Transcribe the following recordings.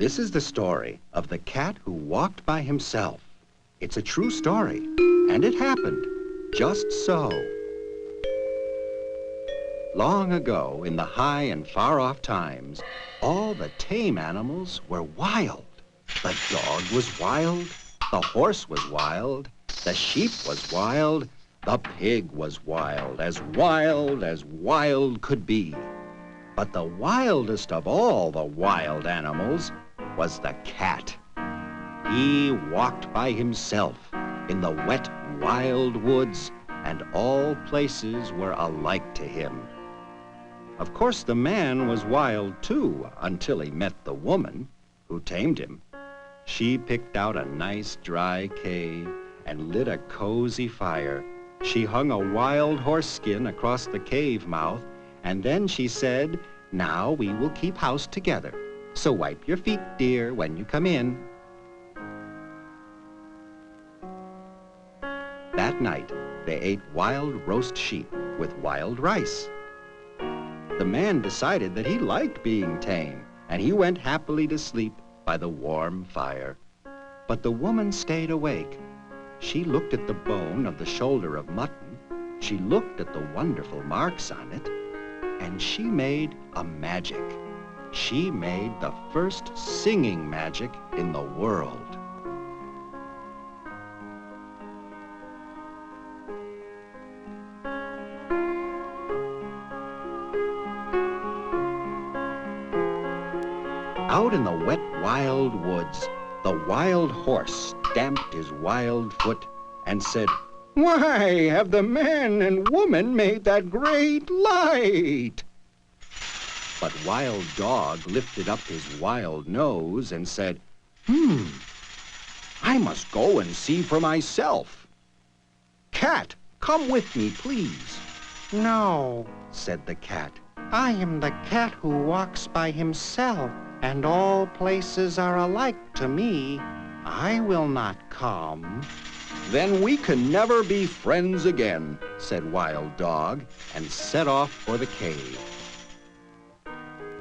This is the story of the cat who walked by himself. It's a true story, and it happened just so. Long ago, in the high and far-off times, all the tame animals were wild. The dog was wild, the horse was wild, the sheep was wild, the pig was wild as wild could be. But the wildest of all the wild animals was the cat. He walked by himself in the wet, wild woods, and all places were alike to him. Of course, the man was wild too, until he met the woman who tamed him. She picked out a nice dry cave and lit a cozy fire. She hung a wild horse skin across the cave mouth, and then she said, "Now we will keep house together. So wipe your feet, dear, when you come in." That night, they ate wild roast sheep with wild rice. The man decided that he liked being tame, and he went happily to sleep by the warm fire. But the woman stayed awake. She looked at the bone of the shoulder of mutton. She looked at the wonderful marks on it, and she made a magic. She made the first singing magic in the world. Out in the wet, wild woods, the wild horse stamped his wild foot and said, "Why have the man and woman made that great light?" But Wild Dog lifted up his wild nose and said, I must go and see for myself. Cat, come with me, please." "No," said the cat. "I am the cat who walks by himself, and all places are alike to me. I will not come." "Then we can never be friends again," said Wild Dog, and set off for the cave.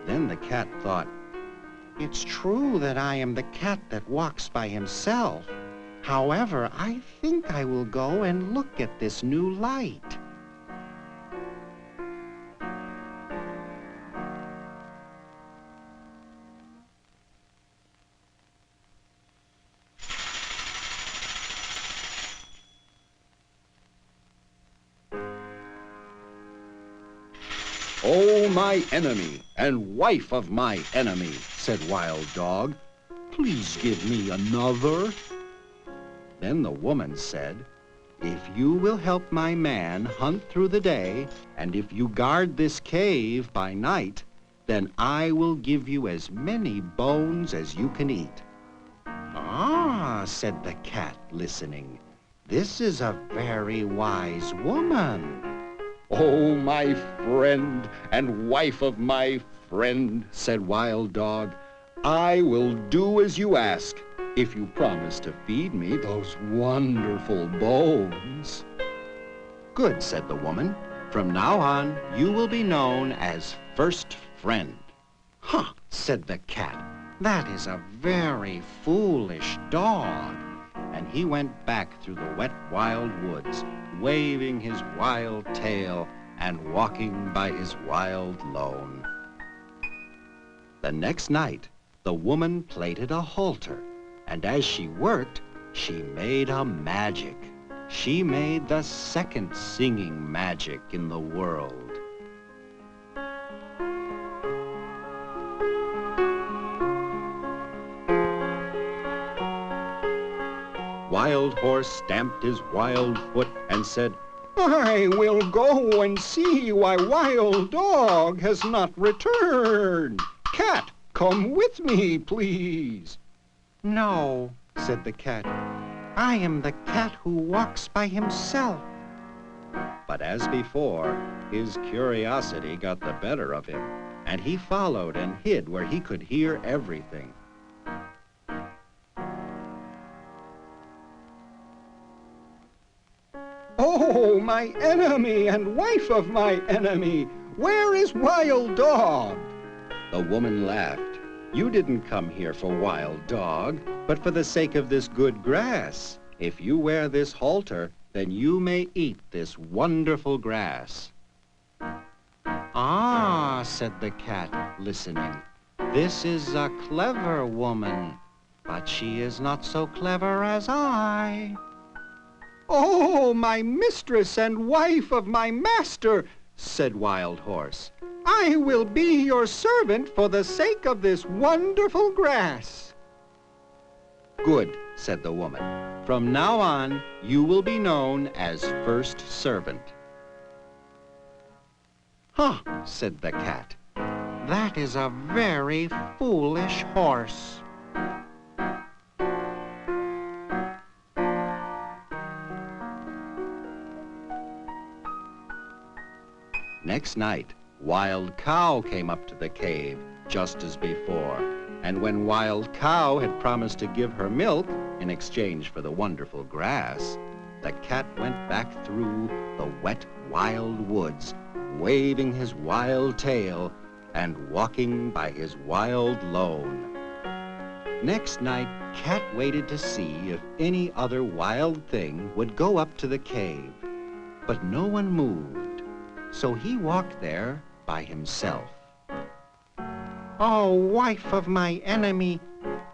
Then the cat thought, "It's true that I am the cat that walks by himself. However, I think I will go and look at this new light." "Oh, my enemy and wife of my enemy," said Wild Dog, "please give me another." Then the woman said, "If you will help my man hunt through the day, and if you guard this cave by night, then I will give you as many bones as you can eat." "Ah," said the cat, listening, "this is a very wise woman." "Oh, my friend and wife of my friend," said Wild Dog, "I will do as you ask if you promise to feed me those wonderful bones." "Good," said the woman. "From now on, you will be known as First Friend." "Huh," said the cat, "that is a very foolish dog." And he went back through the wet, wild woods, waving his wild tail and walking by his wild lone. The next night, the woman plaited a halter, and as she worked, she made a magic. She made the second singing magic in the world. Wild Horse stamped his wild foot and said, "I will go and see why Wild Dog has not returned. Cat, come with me, please." "No," said the cat. "I am the cat who walks by himself." But as before, his curiosity got the better of him, and he followed and hid where he could hear everything. "Oh, my enemy and wife of my enemy, where is Wild Dog?" The woman laughed. You didn't come here for wild dog, but for the sake of this good grass. If you wear this halter, then you may eat this wonderful grass." "Ah," said the cat, listening, "this is a clever woman, but she is not so clever as I." "Oh, my mistress and wife of my master," said Wild Horse, "I will be your servant for the sake of this wonderful grass." "Good," said the woman. "From now on, you will be known as first servant." "Huh," said the cat. "that is a very foolish horse." Next night, Wild Cow came up to the cave, just as before. And when Wild Cow had promised to give her milk in exchange for the wonderful grass, the cat went back through the wet, wild woods, waving his wild tail and walking by his wild lone. Next night, Cat waited to see if any other wild thing would go up to the cave, but no one moved, so he walked there by himself. "Oh, wife of my enemy,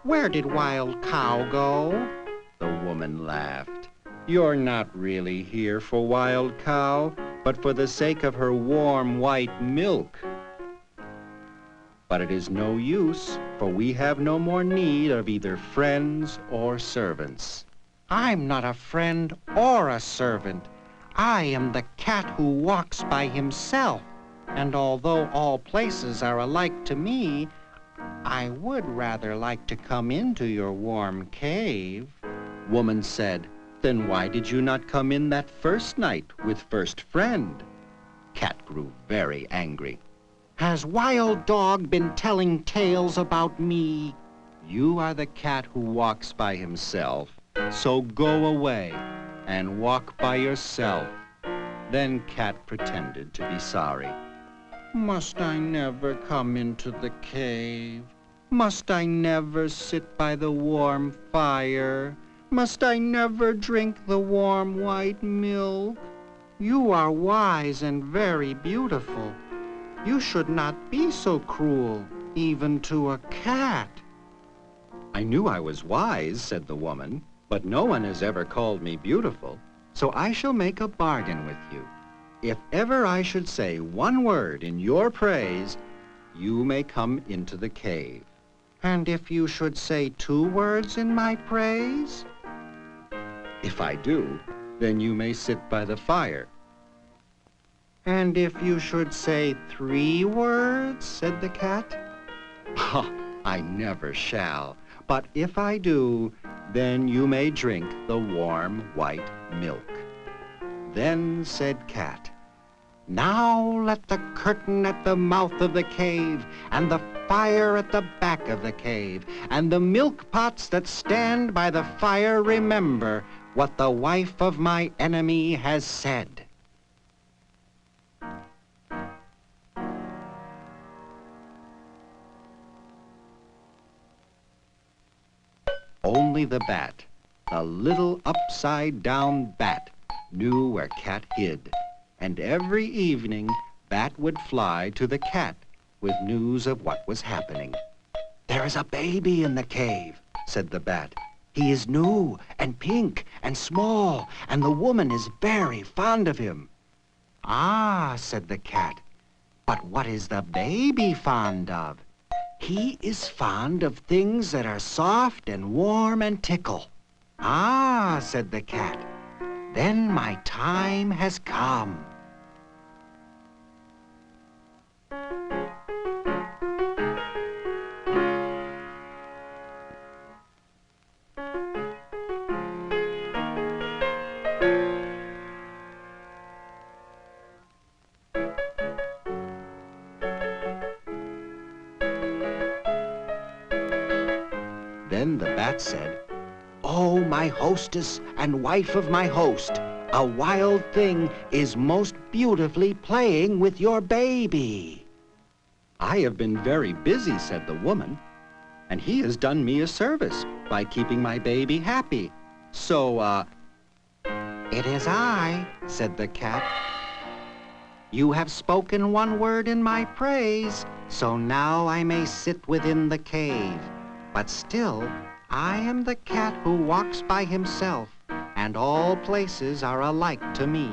where did Wild Cow go?" The woman laughed. "You're not really here for Wild Cow, but for the sake of her warm white milk. But it is no use, for we have no more need of either friends or servants." "I'm not a friend or a servant. I am the cat who walks by himself, and although all places are alike to me, I would rather like to come into your warm cave." Woman said, "Then why did you not come in that first night with first friend?" Cat grew very angry. "Has Wild Dog been telling tales about me?" "You are the cat who walks by himself, so go away and walk by yourself." Then Cat pretended to be sorry. "Must I never come into the cave? Must I never sit by the warm fire? Must I never drink the warm white milk? You are wise and very beautiful. You should not be so cruel, even to a cat." "I knew I was wise," said the woman, "but no one has ever called me beautiful, so I shall make a bargain with you. If ever I should say one word in your praise, you may come into the cave." "And if you should say 2 words in my praise?" "If I do, then you may sit by the fire." "And if you should say 3 words?" said the cat. "Ha, I never shall. But if I do, then you may drink the warm white milk." Then said Cat, "Now let the curtain at the mouth of the cave, and the fire at the back of the cave, and the milk pots that stand by the fire remember what the wife of my enemy has said." Only the bat, the little upside-down bat, knew where Cat hid, and every evening Bat would fly to the cat with news of what was happening. "There is a baby in the cave," said the bat. "He is new and pink and small, and the woman is very fond of him." "Ah," said the cat, "but what is the baby fond of?" "He is fond of things that are soft and warm and tickle." "Ah," said the cat, "then my time has come." Then the bat said, "Oh, my hostess and wife of my host, a wild thing is most beautifully playing with your baby." "I have been very busy," said the woman. and he has done me a service by keeping my baby happy. So, It is I, said the cat. You have spoken one word in my praise, so now I may sit within the cave. But still, I am the cat who walks by himself, and all places are alike to me.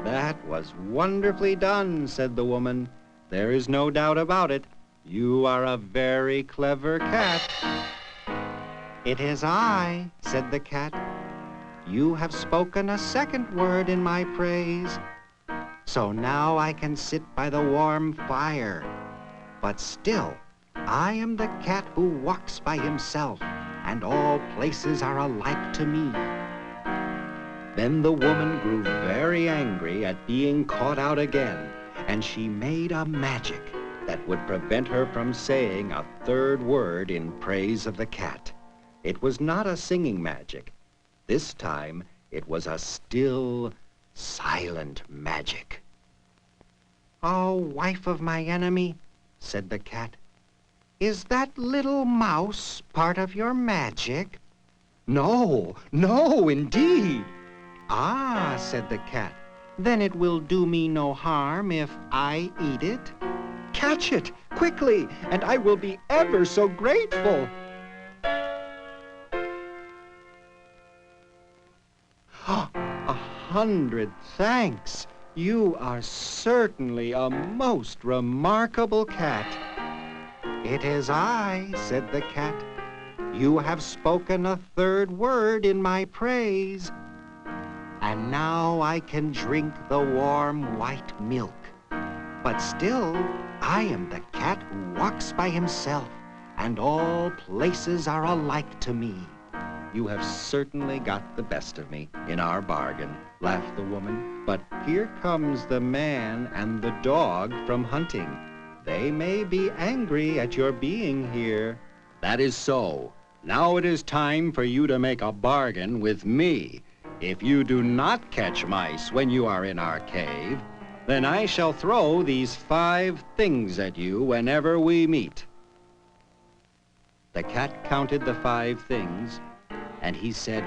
"That was wonderfully done," said the woman. "There is no doubt about it. You are a very clever cat." It is I, said the cat. You have spoken a second word in my praise, so now I can sit by the warm fire. But still, I am the cat who walks by himself, and all places are alike to me. Then the woman grew very angry at being caught out again, and she made a magic that would prevent her from saying a third word in praise of the cat. It was not a singing magic. This time, it was a still, silent magic. Oh, wife of my enemy, said the cat, is that little mouse part of your magic? No, no, indeed. Ah, said the cat, then it will do me no harm if I eat it. Catch it, quickly, and I will be ever so grateful. 100 thanks. You are certainly a most remarkable cat. It is I, said the cat. You have spoken a third word in my praise, and now I can drink the warm white milk. But still, I am the cat who walks by himself, and all places are alike to me. You have certainly got the best of me in our bargain, laughed the woman. But here comes the man and the dog from hunting. They may be angry at your being here. That is so. Now it is time for you to make a bargain with me. If you do not catch mice when you are in our cave, then I shall throw these 5 things at you whenever we meet. The cat counted the 5 things, and he said,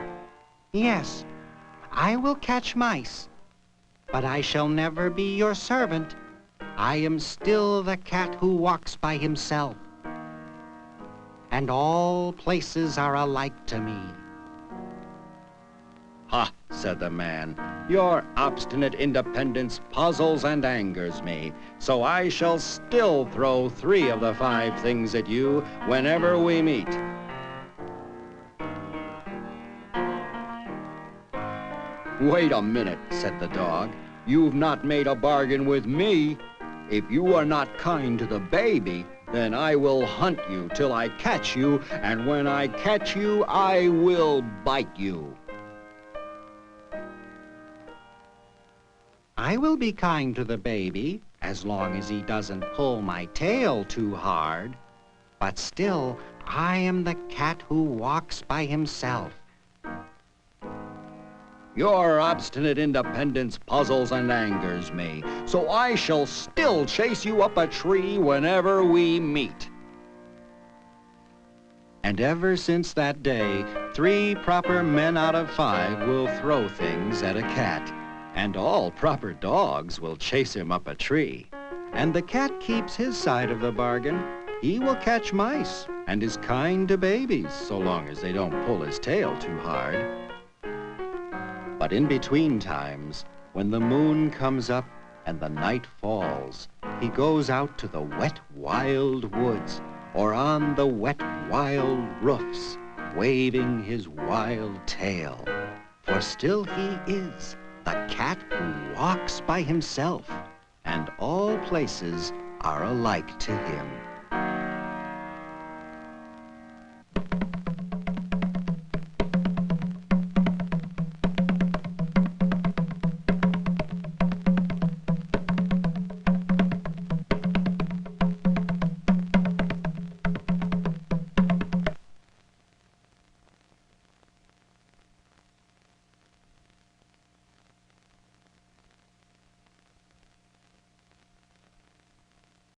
Yes, I will catch mice, but I shall never be your servant. I am still the cat who walks by himself, and all places are alike to me. Ha, said the man, your obstinate independence puzzles and angers me, so I shall still throw 3 of the 5 things at you whenever we meet. Wait a minute, said the dog. You've not made a bargain with me. If you are not kind to the baby, then I will hunt you till I catch you, and when I catch you, I will bite you. I will be kind to the baby, as long as he doesn't pull my tail too hard. But still, I am the cat who walks by himself. Your obstinate independence puzzles and angers me, so I shall still chase you up a tree whenever we meet. And ever since that day, 3 proper men out of 5 will throw things at a cat, and all proper dogs will chase him up a tree. And the cat keeps his side of the bargain. He will catch mice and is kind to babies, so long as they don't pull his tail too hard. But in between times, when the moon comes up and the night falls, he goes out to the wet, wild woods, or on the wet, wild roofs, waving his wild tail. For still he is the cat who walks by himself, and all places are alike to him.